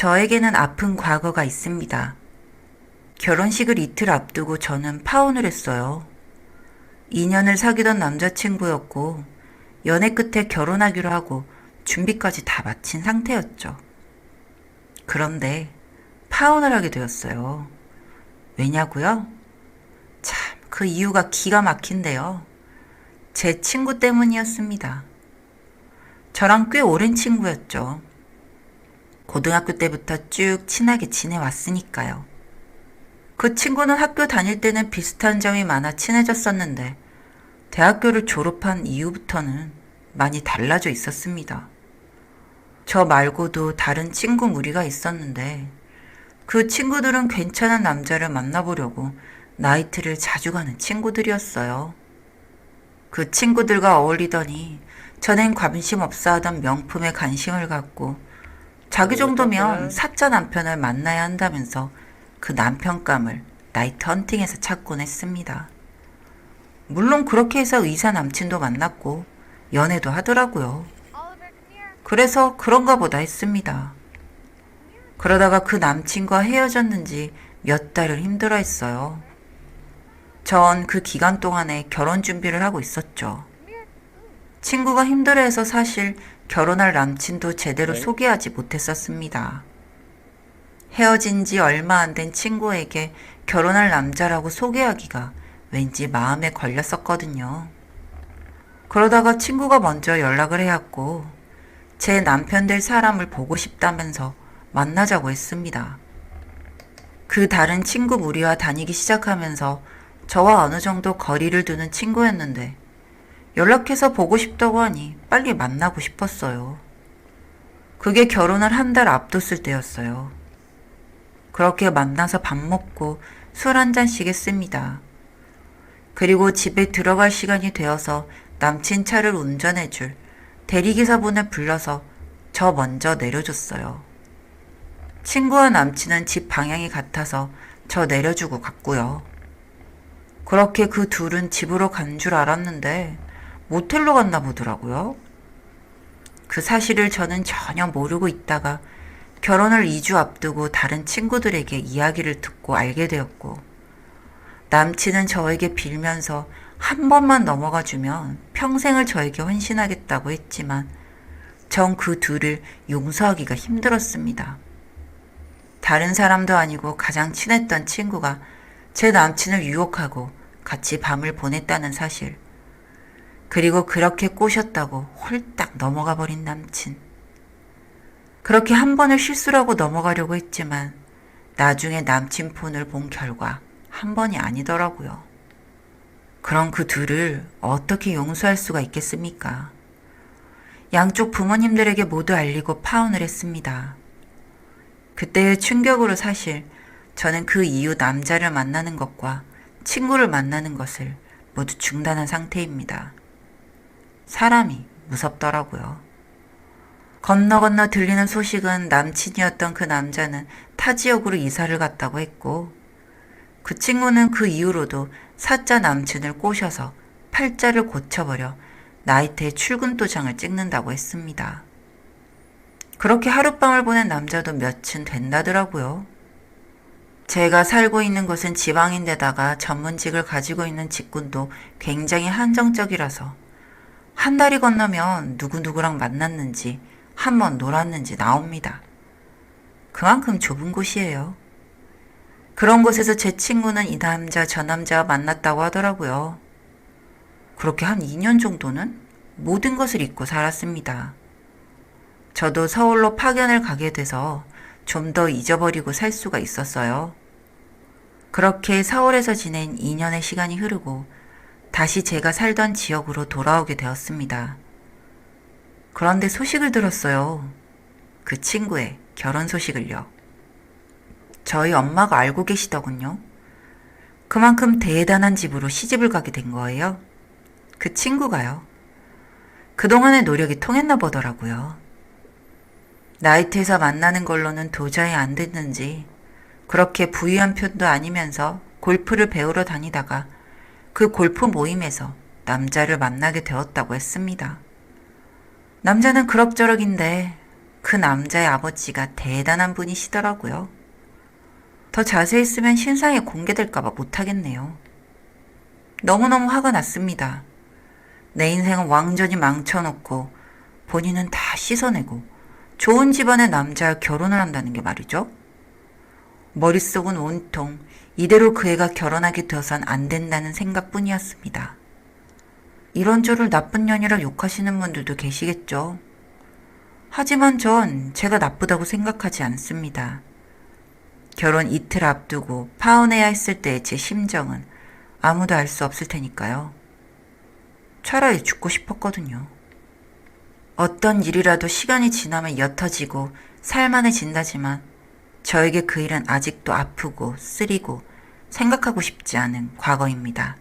저에게는 아픈 과거가 있습니다. 결혼식을 이틀 앞두고 저는 파혼을 했어요. 2년을 사귀던 남자친구였고 연애 끝에 결혼하기로 하고 준비까지 다 마친 상태였죠. 그런데 파혼을 하게 되었어요. 왜냐고요? 참, 그 이유가 기가 막힌데요. 제 친구 때문이었습니다. 저랑 꽤 오랜 친구였죠. 고등학교 때부터 쭉 친하게 지내왔으니까요. 그 친구는 학교 다닐 때는 비슷한 점이 많아 친해졌었는데 대학교를 졸업한 이후부터는 많이 달라져 있었습니다. 저 말고도 다른 친구 무리가 있었는데 그 친구들은 괜찮은 남자를 만나보려고 나이트를 자주 가는 친구들이었어요. 그 친구들과 어울리더니 전엔 관심 없어 하던 명품에 관심을 갖고 자기 정도면 사짜 남편을 만나야 한다면서 그 남편감을 나이트 헌팅에서 찾곤 했습니다. 물론 그렇게 해서 의사 남친도 만났고 연애도 하더라고요. 그래서 그런가 보다 했습니다. 그러다가 그 남친과 헤어졌는지 몇 달을 힘들어 했어요. 전 그 기간 동안에 결혼 준비를 하고 있었죠. 친구가 힘들어해서 사실 결혼할 남친도 제대로 소개하지 못했었습니다. 헤어진 지 얼마 안 된 친구에게 결혼할 남자라고 소개하기가 왠지 마음에 걸렸었거든요. 그러다가 친구가 먼저 연락을 해왔고 제 남편 될 사람을 보고 싶다면서 만나자고 했습니다. 그 다른 친구 무리와 다니기 시작하면서 저와 어느 정도 거리를 두는 친구였는데 연락해서 보고 싶다고 하니 빨리 만나고 싶었어요. 그게 결혼을 한 달 앞뒀을 때였어요. 그렇게 만나서 밥 먹고 술 한 잔씩 했습니다. 그리고 집에 들어갈 시간이 되어서 남친 차를 운전해줄 대리기사분을 불러서 저 먼저 내려줬어요. 친구와 남친은 집 방향이 같아서 저 내려주고 갔고요. 그렇게 그 둘은 집으로 간 줄 알았는데 모텔로 갔나 보더라고요. 그 사실을 저는 전혀 모르고 있다가 결혼을 2주 앞두고 다른 친구들에게 이야기를 듣고 알게 되었고 남친은 저에게 빌면서 한 번만 넘어가 주면 평생을 저에게 헌신하겠다고 했지만 전 그 둘을 용서하기가 힘들었습니다. 다른 사람도 아니고 가장 친했던 친구가 제 남친을 유혹하고 같이 밤을 보냈다는 사실. 그리고 그렇게 꼬셨다고 홀딱 넘어가 버린 남친. 그렇게 한 번을 실수라고 넘어가려고 했지만 나중에 남친 폰을 본 결과 한 번이 아니더라고요. 그럼 그 둘을 어떻게 용서할 수가 있겠습니까? 양쪽 부모님들에게 모두 알리고 파혼을 했습니다. 그때의 충격으로 사실 저는 그 이후 남자를 만나는 것과 친구를 만나는 것을 모두 중단한 상태입니다. 사람이 무섭더라고요. 건너 들리는 소식은 남친이었던 그 남자는 타 지역으로 이사를 갔다고 했고 그 친구는 그 이후로도 사짜 남친을 꼬셔서 팔자를 고쳐버려 나이트에 출근 도장을 찍는다고 했습니다. 그렇게 하룻밤을 보낸 남자도 몇은 된다더라고요. 제가 살고 있는 곳은 지방인데다가 전문직을 가지고 있는 직군도 굉장히 한정적이라서 한 달이 건너면 누구누구랑 만났는지 한번 놀았는지 나옵니다. 그만큼 좁은 곳이에요. 그런 곳에서 제 친구는 이 남자 저 남자와 만났다고 하더라고요. 그렇게 한 2년 정도는 모든 것을 잊고 살았습니다. 저도 서울로 파견을 가게 돼서 좀 더 잊어버리고 살 수가 있었어요. 그렇게 서울에서 지낸 2년의 시간이 흐르고 다시 제가 살던 지역으로 돌아오게 되었습니다. 그런데 소식을 들었어요. 그 친구의 결혼 소식을요. 저희 엄마가 알고 계시더군요. 그만큼 대단한 집으로 시집을 가게 된 거예요. 그 친구가요. 그동안의 노력이 통했나 보더라고요. 나이트에서 만나는 걸로는 도저히 안 됐는지 그렇게 부유한 편도 아니면서 골프를 배우러 다니다가 그 골프 모임에서 남자를 만나게 되었다고 했습니다. 남자는 그럭저럭인데 그 남자의 아버지가 대단한 분이시더라고요. 더 자세히 쓰면 신상이 공개될까봐 못하겠네요. 너무너무 화가 났습니다. 내 인생은 완전히 망쳐놓고 본인은 다 씻어내고 좋은 집안의 남자와 결혼을 한다는 게 말이죠. 머릿속은 온통 이대로 그 애가 결혼하게 되어선 안 된다는 생각뿐이었습니다. 이런 저를 나쁜 년이라 욕하시는 분들도 계시겠죠. 하지만 전 제가 나쁘다고 생각하지 않습니다. 결혼 이틀 앞두고 파혼해야 했을 때의 제 심정은 아무도 알 수 없을 테니까요. 차라리 죽고 싶었거든요. 어떤 일이라도 시간이 지나면 옅어지고 살만해진다지만 저에게 그 일은 아직도 아프고 쓰리고 생각하고 싶지 않은 과거입니다.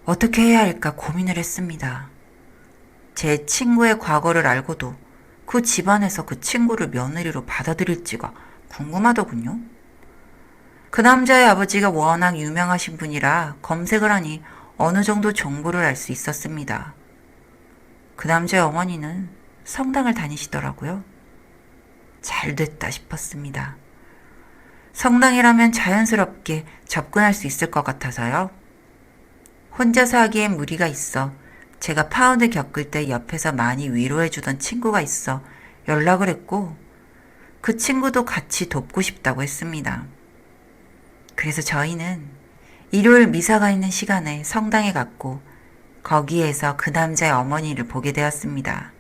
어떻게 해야 할까 고민을 했습니다. 제 친구의 과거를 알고도 그 집안에서 그 친구를 며느리로 받아들일지가 궁금하더군요. 그 남자의 아버지가 워낙 유명하신 분이라 검색을 하니 어느 정도 정보를 알 수 있었습니다. 그 남자의 어머니는 성당을 다니시더라고요. 잘 됐다 싶었습니다. 성당이라면 자연스럽게 접근할 수 있을 것 같아서요. 혼자서 하기엔 무리가 있어 제가 파혼을 겪을 때 옆에서 많이 위로해주던 친구가 있어 연락을 했고 그 친구도 같이 돕고 싶다고 했습니다. 그래서 저희는 일요일 미사가 있는 시간에 성당에 갔고 거기에서 그 남자의 어머니를 보게 되었습니다.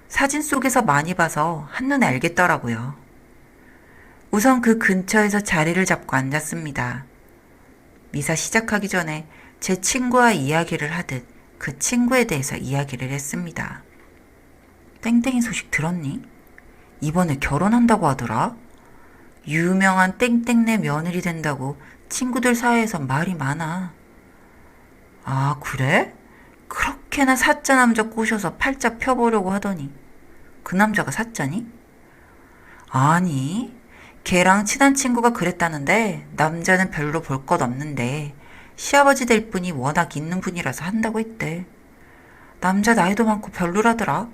사진 속에서 많이 봐서 한눈에 알겠더라고요. 우선 그 근처에서 자리를 잡고 앉았습니다. 미사 시작하기 전에 제 친구와 이야기를 하듯 그 친구에 대해서 이야기를 했습니다. 땡땡이 소식 들었니? 이번에 결혼한다고 하더라? 유명한 땡땡네 며느리 된다고 친구들 사이에서 말이 많아. 아, 그래? 그렇게나 사짜 남자 꼬셔서 팔자 펴보려고 하더니 그 남자가 사짜니? 아니, 걔랑 친한 친구가 그랬다는데 남자는 별로 볼 것 없는데 시아버지 될 분이 워낙 있는 분이라서 한다고 했대. 남자 나이도 많고 별로라더라.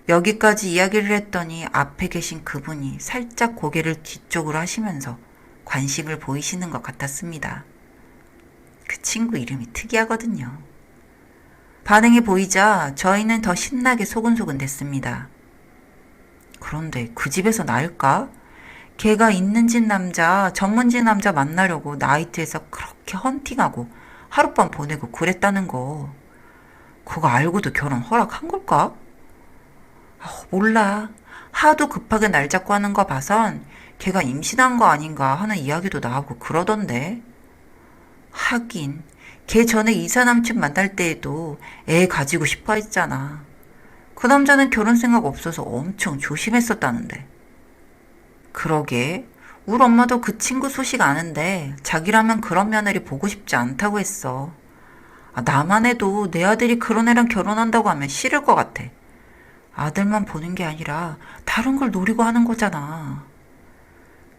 여기까지 이야기를 했더니 앞에 계신 그분이 살짝 고개를 뒤쪽으로 하시면서 관심을 보이시는 것 같았습니다. 그 친구 이름이 특이하거든요. 반응이 보이자 저희는 더 신나게 소근소근 됐습니다. 그런데 그 집에서 나을까? 걔가 있는 집 남자, 전문직 남자 만나려고 나이트에서 그렇게 헌팅하고 하룻밤 보내고 그랬다는 거. 그거 알고도 결혼 허락한 걸까? 몰라. 하도 급하게 날 잡고 하는 거 봐선 걔가 임신한 거 아닌가 하는 이야기도 나오고 그러던데. 하긴 걔 전에 이사 남친 만날 때에도 애 가지고 싶어 했잖아. 그 남자는 결혼 생각 없어서 엄청 조심했었다는데. 그러게 우리 엄마도 그 친구 소식 아는데 자기라면 그런 며느리 보고 싶지 않다고 했어. 나만 해도 내 아들이 그런 애랑 결혼한다고 하면 싫을 것 같아. 아들만 보는 게 아니라 다른 걸 노리고 하는 거잖아.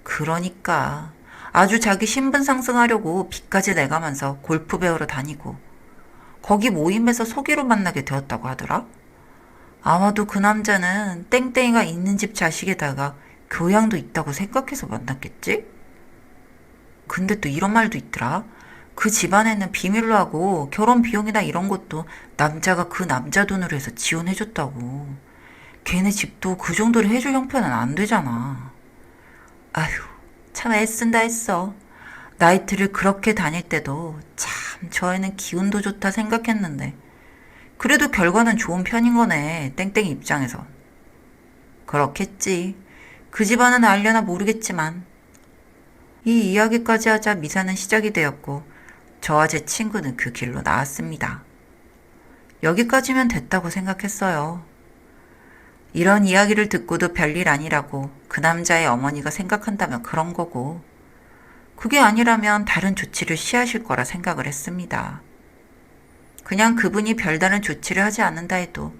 그러니까 아주 자기 신분 상승하려고 빚까지 내가면서 골프 배우러 다니고 거기 모임에서 소개로 만나게 되었다고 하더라. 아마도 그 남자는 땡땡이가 있는 집 자식에다가 교양도 있다고 생각해서 만났겠지? 근데 또 이런 말도 있더라. 그 집안에는 비밀로 하고 결혼 비용이나 이런 것도 남자가 그 남자 돈으로 해서 지원해줬다고. 걔네 집도 그 정도로 해줄 형편은 안 되잖아. 아휴, 참 애쓴다 했어. 나이트를 그렇게 다닐 때도 참 저 애는 기운도 좋다 생각했는데 그래도 결과는 좋은 편인 거네, 땡땡이 입장에선. 그렇겠지. 그 집안은 알려나 모르겠지만. 이 이야기까지 하자 미사는 시작이 되었고 저와 제 친구는 그 길로 나왔습니다. 여기까지면 됐다고 생각했어요. 이런 이야기를 듣고도 별일 아니라고 그 남자의 어머니가 생각한다면 그런 거고 그게 아니라면 다른 조치를 취하실 거라 생각을 했습니다. 그냥 그분이 별다른 조치를 하지 않는다 해도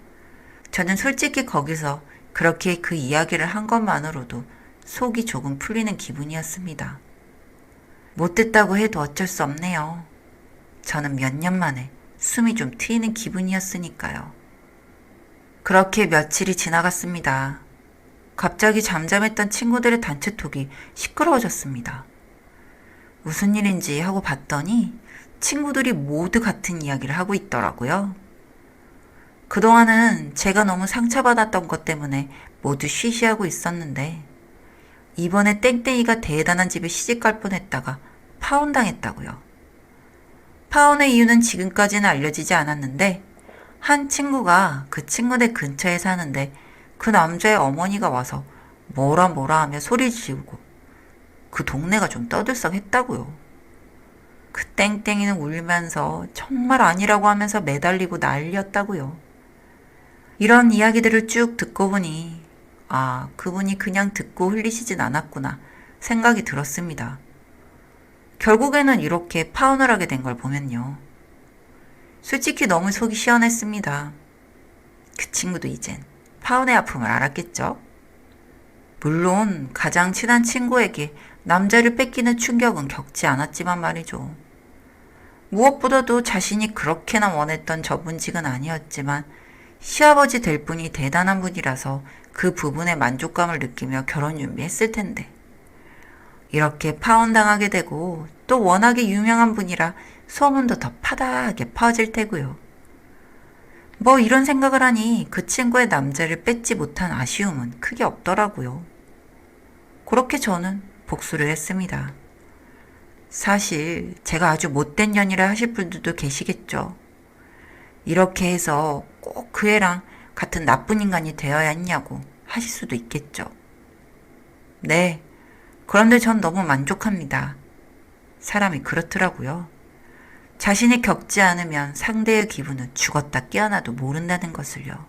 저는 솔직히 거기서 그렇게 그 이야기를 한 것만으로도 속이 조금 풀리는 기분이었습니다. 못됐다고 해도 어쩔 수 없네요. 저는 몇 년 만에 숨이 좀 트이는 기분이었으니까요. 그렇게 며칠이 지나갔습니다. 갑자기 잠잠했던 친구들의 단체톡이 시끄러워졌습니다. 무슨 일인지 하고 봤더니 친구들이 모두 같은 이야기를 하고 있더라고요. 그동안은 제가 너무 상처받았던 것 때문에 모두 쉬쉬하고 있었는데 이번에 땡땡이가 대단한 집에 시집갈 뻔했다가 파혼당했다고요. 파혼의 이유는 지금까지는 알려지지 않았는데 한 친구가 그 친구네 근처에 사는데 그 남자의 어머니가 와서 뭐라 뭐라 하며 소리 지르고 그 동네가 좀 떠들썩했다고요. 그 땡땡이는 울면서 정말 아니라고 하면서 매달리고 난리였다고요. 이런 이야기들을 쭉 듣고 보니 그분이 그냥 듣고 흘리시진 않았구나 생각이 들었습니다. 결국에는 이렇게 파혼을 하게 된 걸 보면요. 솔직히 너무 속이 시원했습니다. 그 친구도 이젠 파혼의 아픔을 알았겠죠? 물론 가장 친한 친구에게 남자를 뺏기는 충격은 겪지 않았지만 말이죠. 무엇보다도 자신이 그렇게나 원했던 저분직은 아니었지만 시아버지 될 분이 대단한 분이라서 그 부분에 만족감을 느끼며 결혼 준비했을 텐데 이렇게 파혼당하게 되고 또 워낙에 유명한 분이라 소문도 더 파다하게 퍼질 테고요. 뭐 이런 생각을 하니 그 친구의 남자를 뺏지 못한 아쉬움은 크게 없더라고요. 그렇게 저는 복수를 했습니다. 사실 제가 아주 못된 년이라 하실 분들도 계시겠죠. 이렇게 해서 꼭 그 애랑 같은 나쁜 인간이 되어야 했냐고 하실 수도 있겠죠. 네, 그런데 전 너무 만족합니다. 사람이 그렇더라고요. 자신이 겪지 않으면 상대의 기분은 죽었다 깨어나도 모른다는 것을요.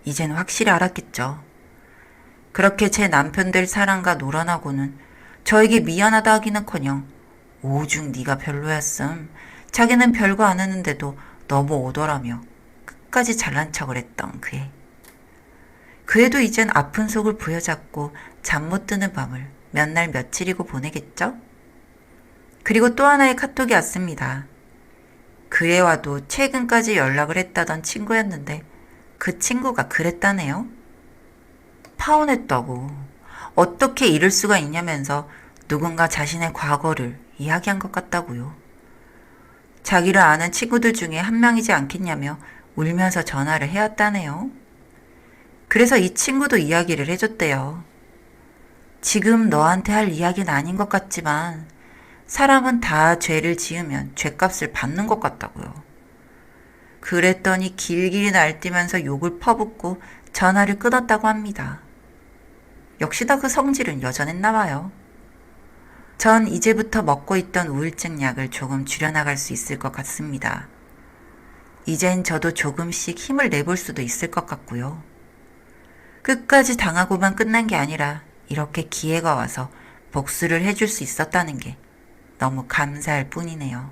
이젠 확실히 알았겠죠. 그렇게 제 남편 될 사람과 놀아나고는 저에게 미안하다 하기는커녕 오죽 네가 별로였음, 자기는 별거 안 했는데도 너무 오더라며 끝까지 잘난 척을 했던 그 애. 그 애도 이젠 아픈 속을 부여잡고 잠 못 드는 밤을 몇 날 며칠이고 보내겠죠? 그리고 또 하나의 카톡이 왔습니다. 그 애와도 최근까지 연락을 했다던 친구였는데 그 친구가 그랬다네요. 파혼했다고. 어떻게 이럴 수가 있냐면서 누군가 자신의 과거를 이야기한 것 같다고요. 자기를 아는 친구들 중에 한 명이지 않겠냐며 울면서 전화를 해왔다네요. 그래서 이 친구도 이야기를 해줬대요. 지금 너한테 할 이야기는 아닌 것 같지만 사람은 다 죄를 지으면 죄값을 받는 것 같다고요. 그랬더니 길길이 날뛰면서 욕을 퍼붓고 전화를 끊었다고 합니다. 역시나 그 성질은 여전했나 봐요. 전 이제부터 먹고 있던 우울증 약을 조금 줄여나갈 수 있을 것 같습니다. 이젠 저도 조금씩 힘을 내볼 수도 있을 것 같고요. 끝까지 당하고만 끝난 게 아니라 이렇게 기회가 와서 복수를 해줄 수 있었다는 게 너무 감사할 뿐이네요.